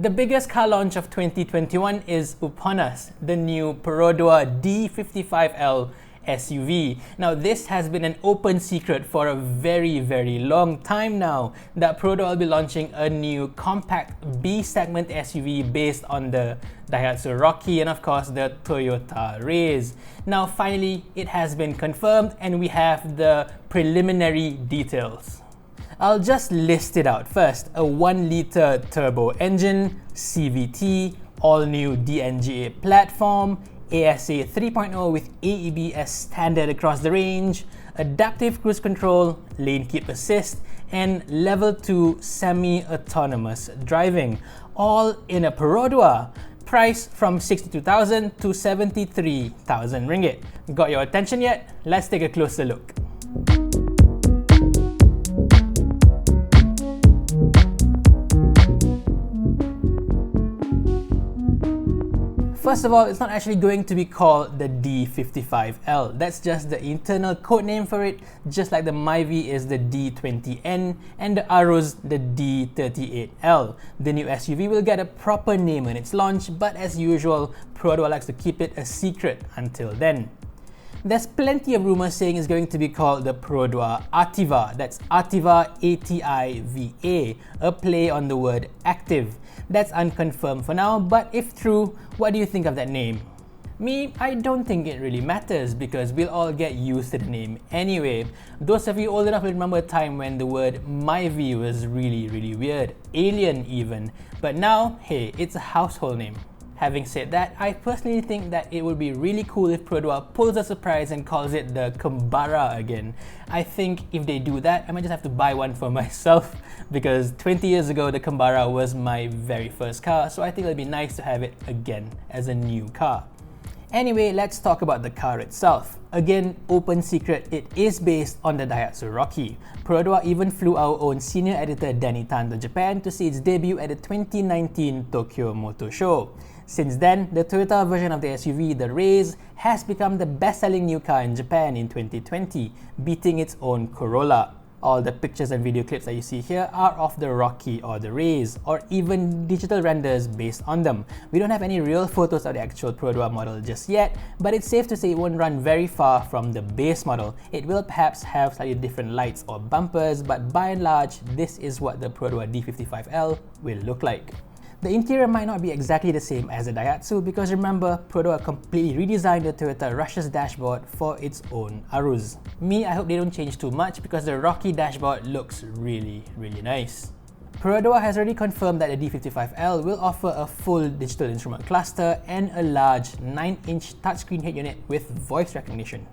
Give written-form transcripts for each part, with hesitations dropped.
The biggest car launch of 2021 is upon us, the new Perodua D55L SUV. Now, this has been an open secret for a very long time now that Perodua will be launching a new compact B-segment SUV based on the Daihatsu Rocky and of course the Toyota Raze. Now, finally, it has been confirmed and we have the preliminary details. I'll just list it out first. A 1-litre turbo engine, CVT, all-new DNGA platform, ASA 3.0 with AEB as standard across the range, adaptive cruise control, lane keep assist, and level 2 semi-autonomous driving, all in a Perodua. Price from 62,000 to 73,000 ringgit. Got your attention yet? Let's take a closer look. First of all, it's not actually going to be called the D55L. That's just the internal code name for it, just like the Myvi is the D20N and the Aruz the D38L. The new SUV will get a proper name when it's launched, but as usual, Perodua likes to keep it a secret until then. There's plenty of rumors saying it's going to be called the Perodua Ativa. That's Ativa ATIVA, a play on the word active. That's unconfirmed for now, but if true, what do you think of that name? Me, I don't think it really matters because we'll all get used to the name anyway. Those of you old enough will remember a time when the word Myvi was really weird, alien even. But now, hey, it's a household name. Having said that, I personally think that it would be really cool if Perodua pulls a surprise and calls it the Kembara again. I think if they do that, I might just have to buy one for myself because 20 years ago, the Kembara was my very first car, so I think it'll be nice to have it again as a new car. Anyway, let's talk about the car itself. Again, open secret, it is based on the Daihatsu Rocky. Perodua even flew our own senior editor Danny Tan to Japan to see its debut at the 2019 Tokyo Motor Show. Since then, the Toyota version of the SUV, the Raze, has become the best-selling new car in Japan in 2020, beating its own Corolla. All the pictures and video clips that you see here are of the Rocky or the Raze, or even digital renders based on them. We don't have any real photos of the actual Perodua model just yet, but it's safe to say it won't run very far from the base model. It will perhaps have slightly different lights or bumpers, but by and large, this is what the Perodua D55L will look like. The interior might not be exactly the same as the Daihatsu because remember, Perodua completely redesigned the Toyota Rush's dashboard for its own Aruz. Me, I hope they don't change too much because the Rocky dashboard looks really nice. Perodua has already confirmed that the D55L will offer a full digital instrument cluster and a large 9-inch touchscreen head unit with voice recognition.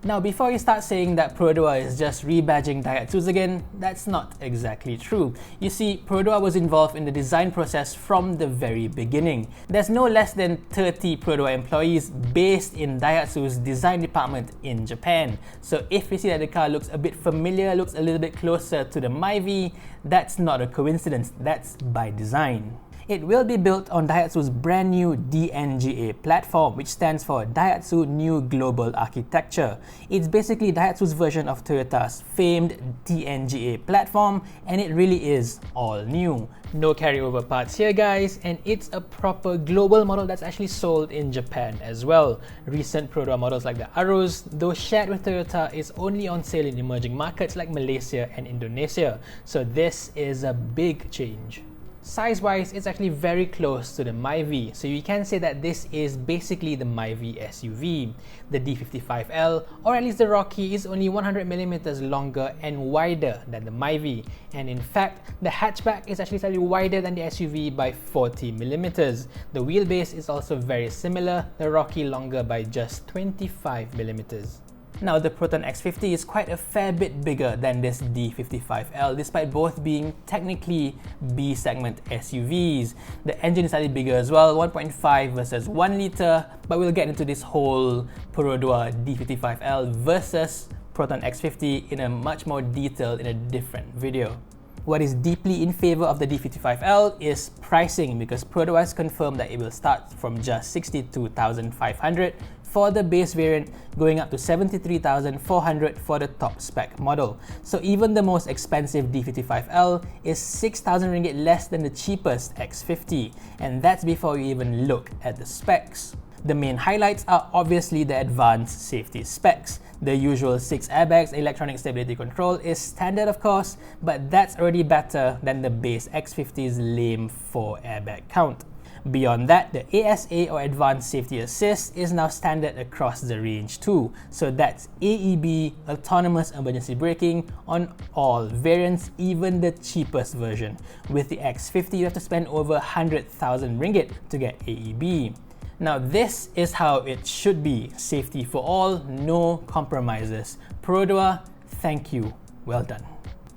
Now, before you start saying that Perodua is just rebadging Daihatsus again, that's not exactly true. You see, Perodua was involved in the design process from the very beginning. There's no less than 30 Perodua employees based in Daihatsu's design department in Japan. So if you see that the car looks a bit familiar, looks a little bit closer to the Myvi, that's not a coincidence, that's by design. It will be built on Daihatsu's brand new DNGA platform, which stands for Daihatsu New Global Architecture. It's basically Daihatsu's version of Toyota's famed DNGA platform, and it really is all new. No carryover parts here, guys, and it's a proper global model that's actually sold in Japan as well. Recent Perodua models like the Aruz, though shared with Toyota, is only on sale in emerging markets like Malaysia and Indonesia, so this is a big change. Size-wise, it's actually very close to the Myvi, so you can say that this is basically the Myvi SUV. The D55L, or at least the Rocky, is only 100mm longer and wider than the Myvi, and in fact, the hatchback is actually slightly wider than the SUV by 40mm. The wheelbase is also very similar, the Rocky longer by just 25mm. Now, the Proton X50 is quite a fair bit bigger than this D55L, despite both being technically B-segment SUVs. The engine is slightly bigger as well, 1.5 versus 1 litre, but we'll get into this whole Perodua D55L versus Proton X50 in a much more detail in a different video. What is deeply in favor of the D55L is pricing, because Perodua has confirmed that it will start from just 62,500, for the base variant, going up to 73,400 for the top spec model. So even the most expensive D55L is 6,000 ringgit less than the cheapest X50, and that's before you even look at the specs. The main highlights are obviously the advanced safety specs. The usual 6 airbags, electronic stability control is standard of course, but that's already better than the base X50's lame 4 airbag count. Beyond that, the ASA or Advanced Safety Assist is now standard across the range too. So that's AEB, Autonomous Emergency Braking, on all variants, even the cheapest version. With the X50, you have to spend over 100,000 ringgit to get AEB. Now this is how it should be. Safety for all, no compromises. Perodua, thank you. Well done.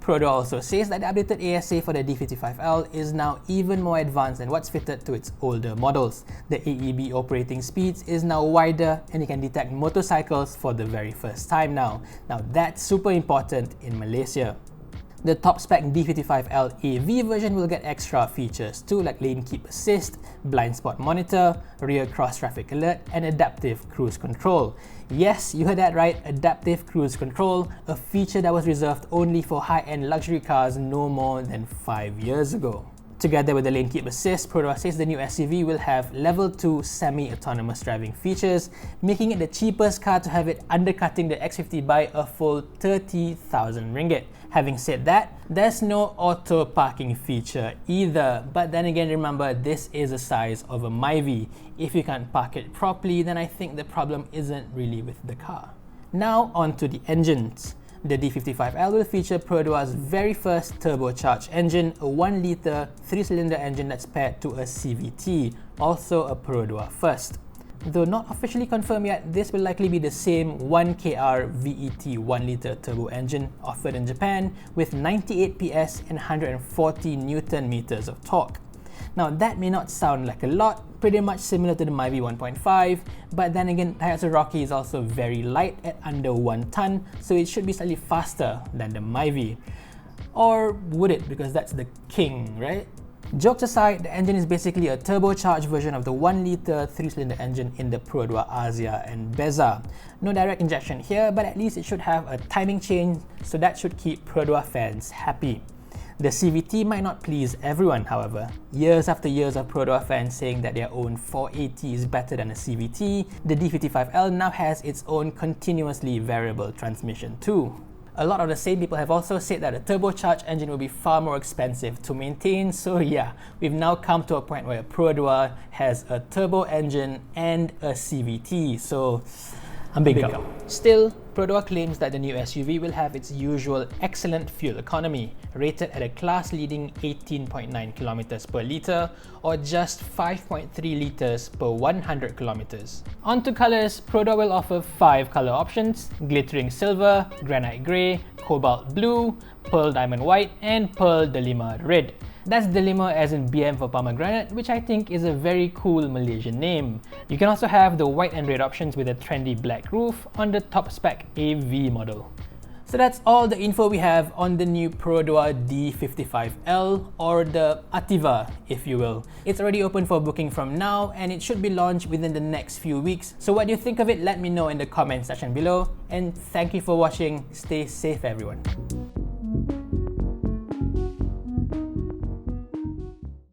Perodua also says that the updated ASA for the D55L is now even more advanced than what's fitted to its older models. The AEB operating speeds is now wider and it can detect motorcycles for the very first time now. Now that's super important in Malaysia. The top spec D55L AV version will get extra features too, like lane keep assist, blind spot monitor, rear cross traffic alert, and adaptive cruise control. Yes, you heard that right, adaptive cruise control, a feature that was reserved only for high-end luxury cars no more than 5 years ago. Together with the lane keep assist, Perodua says the new SUV will have level 2 semi-autonomous driving features, making it the cheapest car to have it, undercutting the X50 by a full 30,000 ringgit. Having said that, there's no auto parking feature either, but then again remember this is the size of a Myvi. If you can't park it properly, then I think the problem isn't really with the car. Now on to the engines. The D55L will feature Perodua's very first turbocharged engine, a 1-litre 3-cylinder engine that's paired to a CVT, also a Perodua first. Though not officially confirmed yet, this will likely be the same 1kr VET 1-litre turbo engine offered in Japan with 98 PS and 140 Newton meters of torque. Now that may not sound like a lot, pretty much similar to the Myvi 1.5, but then again Daihatsu Rocky is also very light at under 1 ton, so it should be slightly faster than the Myvi. Or would it, because that's the king, right? Jokes aside, the engine is basically a turbocharged version of the 1-litre 3-cylinder engine in the Perodua Asia and Beza. No direct injection here, but at least it should have a timing chain, so that should keep Perodua fans happy. The CVT might not please everyone, however. Years after years of Perodua fans saying that their own 480 is better than a CVT, the D55L now has its own continuously variable transmission too. A lot of the same people have also said that a turbocharged engine will be far more expensive to maintain, so yeah, we've now come to a point where Perodua has a turbo engine and a CVT, so I'm big up. Still, Perodua claims that the new SUV will have its usual excellent fuel economy, rated at a class-leading 18.9 kilometers per litre or just 5.3 litres per 100 kilometers. On to colours, Perodua will offer 5 colour options: glittering silver, granite grey, cobalt blue, pearl diamond white, and pearl delima red. That's Delima as in BM for pomegranate, which I think is a very cool Malaysian name. You can also have the white and red options with a trendy black roof on the top spec AV model. So that's all the info we have on the new Perodua D55L, or the Ativa if you will. It's already open for booking from now and it should be launched within the next few weeks. So what do you think of it? Let me know in the comment section below, and thank you for watching. Stay safe everyone.